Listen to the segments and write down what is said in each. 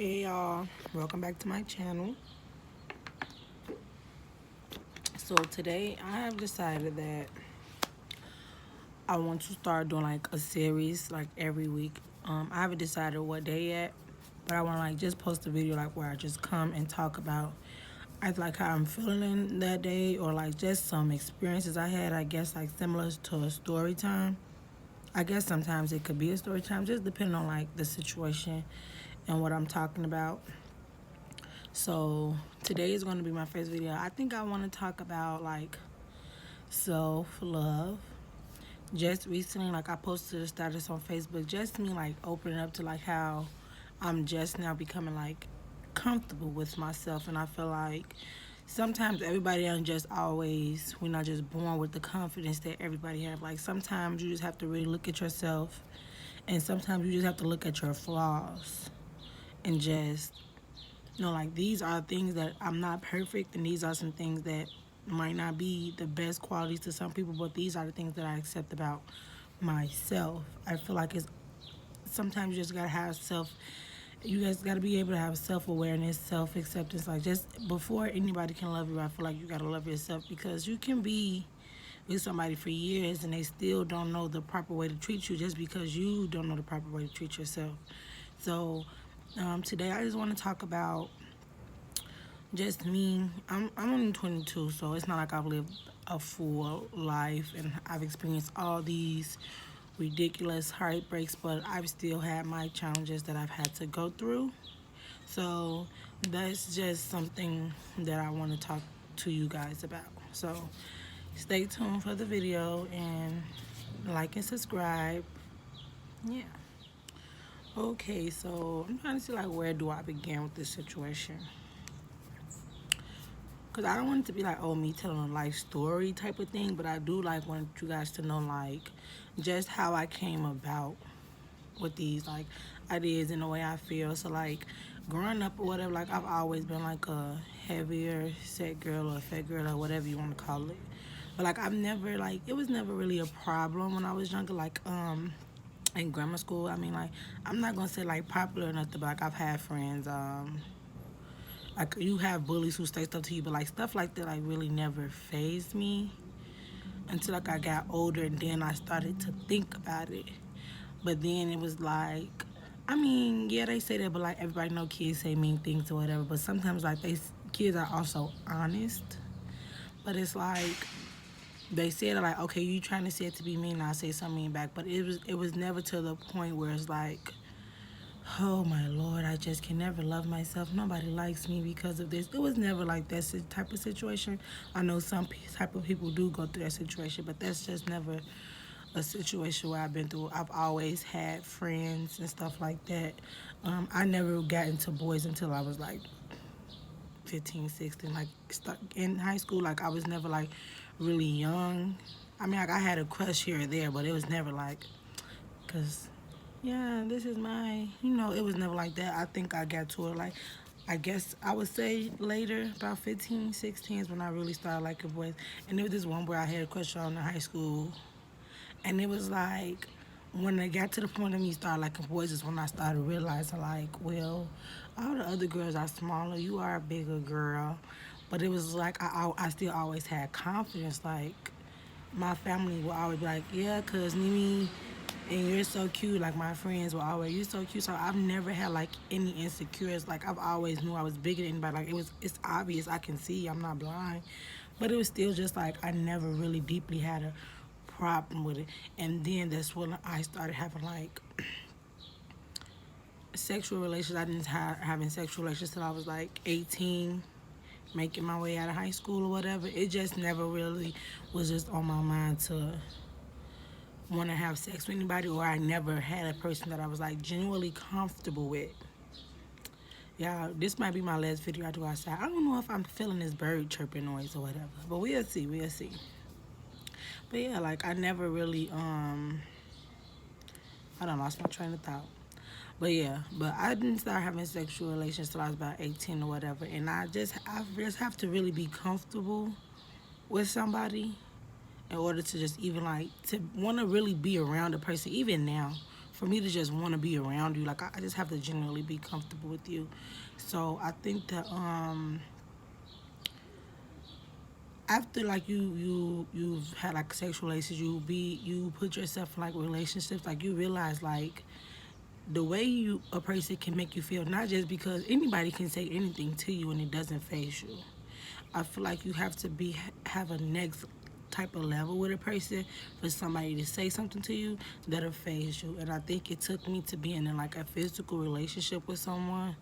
Hey y'all, welcome back to my channel. So today I have decided that I want to start doing like a series like every week. I haven't decided what day yet, but I want to like just post a video like where I just come and talk about either like how I'm feeling that day or like just some experiences I had, I guess like similar to a story time. I guess sometimes it could be a story time, just depending on like the situation and what I'm talking about. So today is going to be my first video. I think I want to talk about like self-love. Just recently, like I posted a status on Facebook, just me like opening up to like how I'm just now becoming like comfortable with myself. And I feel like sometimes everybody aren't just always, we're not just born with the confidence that everybody have. Like sometimes you just have to really look at yourself, and sometimes you just have to look at your flaws and just like these are things that I'm not perfect, and these are some things that might not be the best qualities to some people, but these are the things that I accept about myself. I feel like it's sometimes you just gotta have you guys gotta be able to have self-awareness, self-acceptance. Like just before anybody can love you, I feel like you gotta love yourself, because you can be with somebody for years and they still don't know the proper way to treat you just because you don't know the proper way to treat yourself. So today I just want to talk about just me. I'm only 22, so it's not like I've lived a full life and I've experienced all these ridiculous heartbreaks, but I've still had my challenges that I've had to go through. So that's just something that I want to talk to you guys about. So stay tuned for the video and like and subscribe. Yeah. Okay, so I'm trying to see like where do I begin with this situation. Because I don't want it to be like, oh, me telling a life story type of thing, but I do like want you guys to know like just how I came about with these like ideas and the way I feel. So like growing up or whatever, like I've always been like a heavier set girl or a fat girl or whatever you want to call it. But like I've never like, it was never really a problem when I was younger. Like in grammar school, I mean like I'm not gonna say like popular or nothing, but like I've had friends like you have bullies who say stuff to you, but like stuff like that like really never phased me until like I got older, and then I started to think about it. But then it was like, I mean, yeah, they say that, but like everybody know kids say mean things or whatever. But sometimes like kids are also honest. But it's like they said like, okay, you trying to say it to be mean, I'll say something mean back. But it was never to the point where it's like, oh my Lord, I just can never love myself. Nobody likes me because of this. It was never like that type of situation. I know some type of people do go through that situation, but that's just never a situation where I've been through. I've always had friends and stuff like that. I never got into boys until I was like 15, 16. Like in high school, like I was never like really young. I mean, like I had a crush here or there, but it was never like, cause yeah, this is my, it was never like that. I think I got to it like, I guess I would say later, about 15, 16 is when I really started liking boys. And there was this one boy I had a crush on in high school. And it was like, when I got to the point of me start liking boys is when I started realizing like, well, all the other girls are smaller. You are a bigger girl. But it was like, I still always had confidence. Like, my family will always be like, yeah, cause Nimi, and you're so cute. Like my friends were always, you're so cute. So I've never had like any insecurities. Like I've always knew I was bigger than anybody. Like it's obvious. I can see. I'm not blind. But it was still just like I never really deeply had a problem with it. And then that's when I started having like sexual relations. I didn't have having sexual relations till I was like 18, making my way out of high school or whatever. It just never really was just on my mind to want to have sex with anybody, or I never had a person that I was like genuinely comfortable with. Yeah, this might be my last video I do outside. I don't know if I'm feeling this bird chirping noise or whatever, but we'll see, we'll see. But yeah, like I never really I don't lost my train of thought. But yeah, but I didn't start having sexual relations till I was about 18 or whatever, and I just have to really be comfortable with somebody in order to just even like to want to really be around a person. Even now, for me to just want to be around you. Like I just have to genuinely be comfortable with you. So I think that after like you've had like sexual relations, you put yourself in like relationships, like you realize like the way you a person can make you feel, not just because anybody can say anything to you and it doesn't phase you. I feel like you have to have a next type of level with a person for somebody to say something to you that'll phase you. And I think it took me to being in like a physical relationship with someone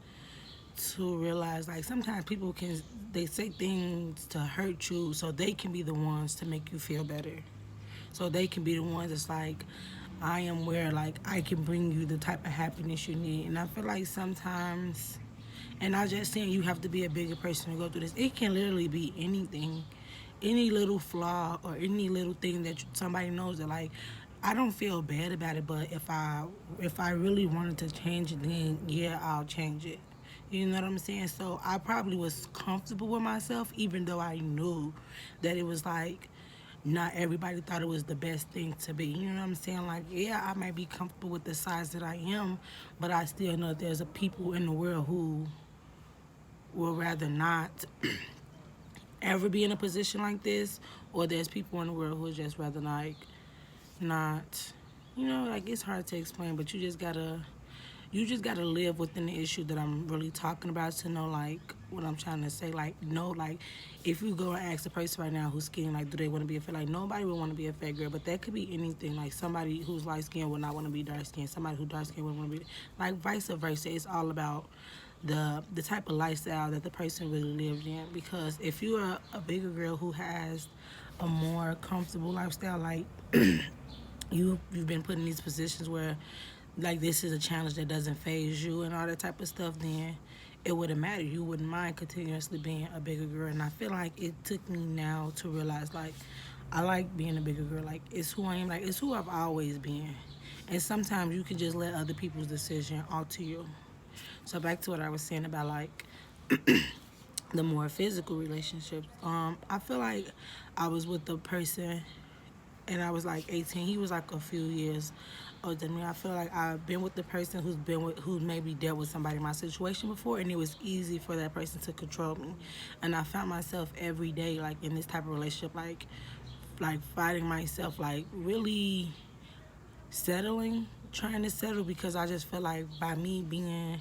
to realize like sometimes people can they say things to hurt you so they can be the ones to make you feel better. So they can be the ones that's like, I am where like I can bring you the type of happiness you need. And I feel like sometimes, and I'm just saying you have to be a bigger person to go through this. It can literally be anything, any little flaw or any little thing that somebody knows that like I don't feel bad about it, but if I really wanted to change it, then yeah, I'll change it. You know what I'm saying? So I probably was comfortable with myself, even though I knew that it was like not everybody thought it was the best thing to be. You know what I'm saying? Like, yeah, I might be comfortable with the size that I am, but I still know there's a people in the world who will rather not ever be in a position like this, or there's people in the world who would just rather like not, like it's hard to explain, but you just gotta live within the issue that I'm really talking about to know like what I'm trying to say. Like know like if you go and ask a person right now who's skinny, like do they want to be a fat? Like nobody would want to be a fat girl, but that could be anything. Like somebody who's light skinned would not want to be dark skinned. Somebody who's dark skinned would want to be like vice versa. It's all about the type of lifestyle that the person really lived in. Because if you're a bigger girl who has a more comfortable lifestyle, like you've been put in these positions where like this is a challenge that doesn't phase you and all that type of stuff, then it wouldn't matter. You wouldn't mind continuously being a bigger girl. And I feel like it took me now to realize like I like being a bigger girl. Like it's who I am. Like it's who I've always been. And sometimes you can just let other people's decision alter you. So back to what I was saying about like the more physical relationships. I feel like I was with the person and I was like 18. He was like a few years older than me. I feel like I've been with the person who maybe dealt with somebody in my situation before, and it was easy for that person to control me. And I found myself every day like in this type of relationship, like fighting myself, like really settling, trying to settle because I just feel like by me being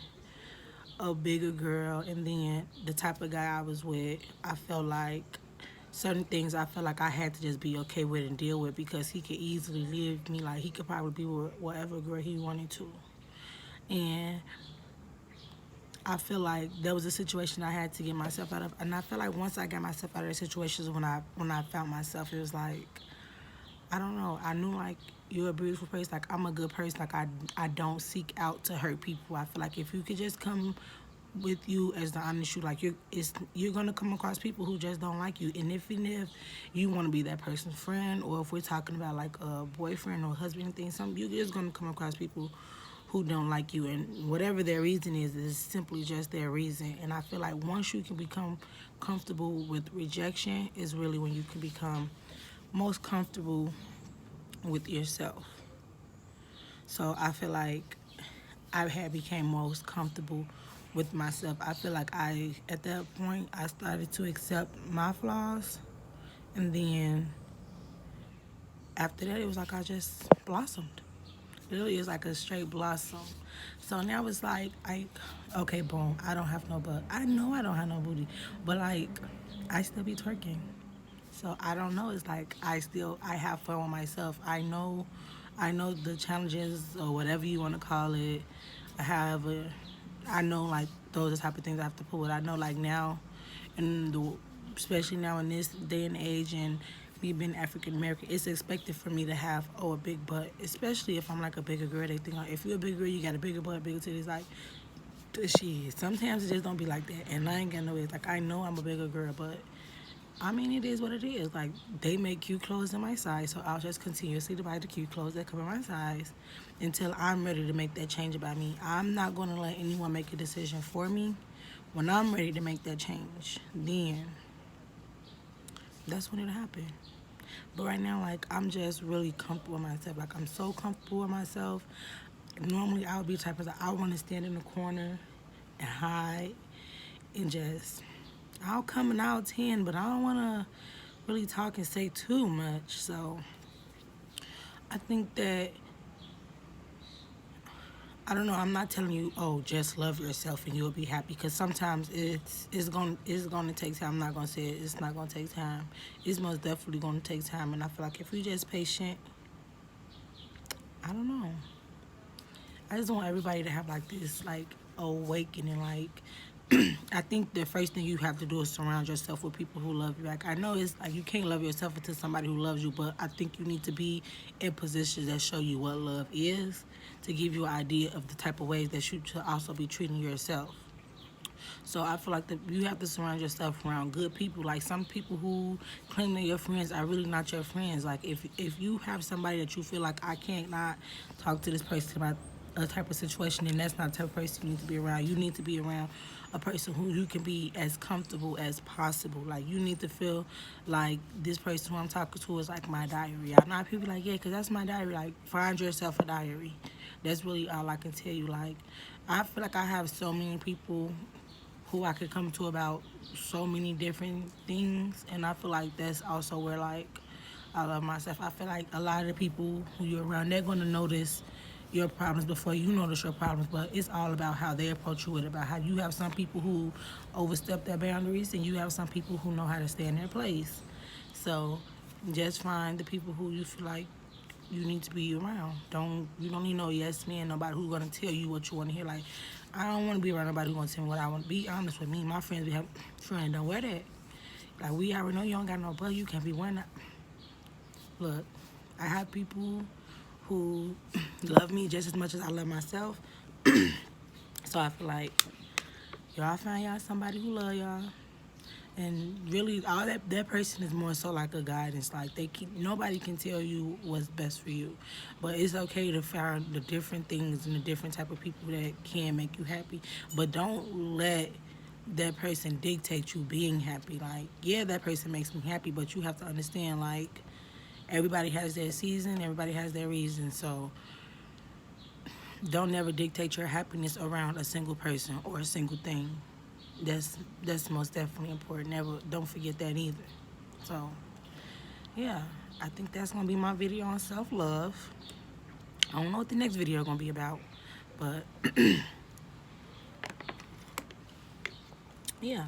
a bigger girl and then the type of guy I was with, I felt like certain things I felt like I had to just be okay with and deal with because he could easily leave me. Like he could probably be with whatever girl he wanted to. And I feel like there was a situation I had to get myself out of. And I feel like once I got myself out of the situations, when I found myself, it was like, I don't know. I knew like you're a beautiful person. Like I'm a good person. Like I don't seek out to hurt people. I feel like if you could just come with you as the honest you, like you're gonna come across people who just don't like you. And if you want to be that person's friend, or if we're talking about like a boyfriend or husband thing, something, you're just gonna come across people who don't like you, and whatever their reason is simply just their reason. And I feel like once you can become comfortable with rejection is really when you can become most comfortable with yourself. So I feel like I had became most comfortable with myself. I feel like at that point I started to accept my flaws, and then after that it was like I just blossomed. Literally, it's like a straight blossom. So now it's like, okay, boom, I don't have no butt. I know I don't have no booty, but like, I still be twerking. So I don't know. It's like I have fun with myself. I know the challenges or whatever you want to call it. However, I know like those are the type of things I have to put with. I know like now, in the especially now in this day and age, and me being African American, it's expected for me to have a big butt. Especially if I'm like a bigger girl, they think like if you're a big girl, you got a bigger butt, bigger titties. Like shit, sometimes it just don't be like that. And I ain't got no way. Like I know I'm a bigger girl, but I mean, it is what it is. Like, they make cute clothes in my size, so I'll just continuously to buy the cute clothes that come in my size until I'm ready to make that change about me. I'm not going to let anyone make a decision for me. When I'm ready to make that change, then that's when it'll happen. But right now, like, I'm just really comfortable with myself. Like, I'm so comfortable with myself. normally I would be the type of person I want to stand in the corner and hide and just, I'll come and I'll 10, but I don't want to really talk and say too much. So I think that, I don't know, I'm not telling you, oh, just love yourself and you'll be happy, because sometimes it's gonna take time. I'm not gonna say it's not gonna take time. It's most definitely gonna take time, and I feel like if we just patient, I don't know. I just want everybody to have like this like awakening. Like I think the first thing you have to do is surround yourself with people who love you. Like I know it's like you can't love yourself until somebody who loves you, but I think you need to be in positions that show you what love is, to give you an idea of the type of ways that you should also be treating yourself. So I feel like you have to surround yourself around good people. Like some people who claim they're your friends are really not your friends. Like if you have somebody that you feel like I can't not talk to this person about a type of situation, then that's not the type of person you need to be around. You need to be around a person who you can be as comfortable as possible. Like you need to feel like this person who I'm talking to is like my diary. I'm not people like, yeah, because that's my diary. Like find yourself a diary. That's really all I can tell you. Like I feel like I have so many people who I could come to about so many different things, and I feel like that's also where like I love myself. I feel like a lot of the people who you're around, they're gonna notice your problems before you notice your problems, but it's all about how they approach you with it, about how you have some people who overstep their boundaries and you have some people who know how to stay in their place. So just find the people who you feel like you need to be around. You don't need no yes man, nobody who's gonna tell you what you want to hear. Like I don't want to be around nobody who's gonna tell me what I want. Be honest with me. My friends be having, friend, don't wear that. Like we already know you don't got no butt. You can't be wearing that. Look, I have people who love me just as much as I love myself. So I feel like y'all find y'all somebody who love y'all. And really, all that person is more so like a guidance. Like nobody can tell you what's best for you, but it's okay to find the different things and the different type of people that can make you happy. But don't let that person dictate you being happy. Like, yeah, that person makes me happy, but you have to understand, like, everybody has their season, everybody has their reason. So don't never dictate your happiness around a single person or a single thing. That's most definitely important. Never, don't forget that either. So yeah, I think that's gonna be my video on self-love. I don't know what the next video is gonna be about, but yeah.